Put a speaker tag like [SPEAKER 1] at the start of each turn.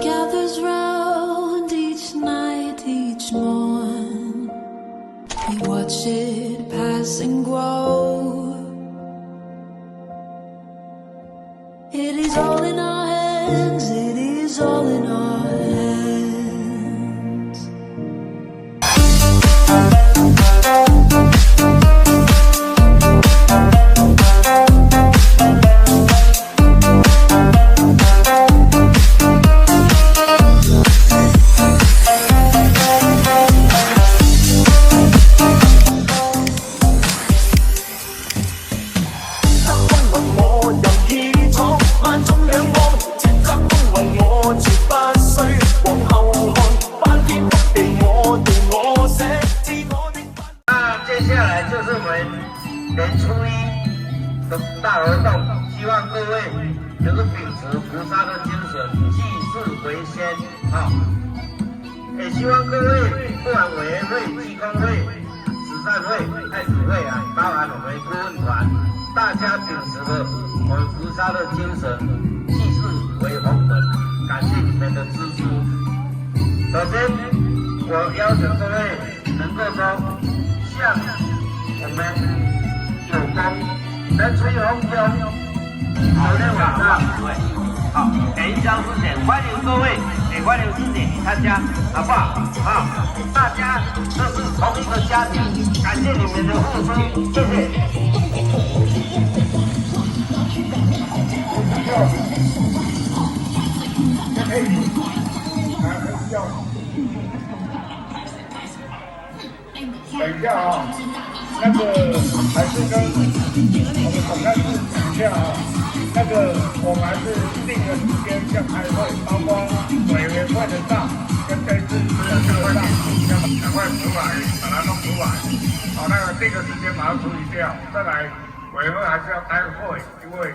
[SPEAKER 1] gathers round each night, each morn. We watch it pass and grow. It is all in our hands, it is all in our hands.
[SPEAKER 2] 年初一的大活动，希望各位就是秉持菩萨的精神，济世为先啊！也希望各位不管委员会、技工会、慈善会、太子会啊，包含我们顾问团，大家秉持着我们菩萨的精神，济世为宏本，感谢你们的支持。首先，我要求各位能够说向我们有功，能吹红胸。昨天晚上，好，演讲之前欢迎各位，也欢迎师姐参加，好不好？好，大家都是同一个家庭，感谢你们的付出，谢谢。
[SPEAKER 3] 等一下啊，那个还是跟我们总干事讲一下啊，那个我们还是定个时间要开会，包括委员会的账跟这次这个账，要赶快出来，把它弄出来。好，那个定个时间把它处理掉，再来委员会还是要开会，因为。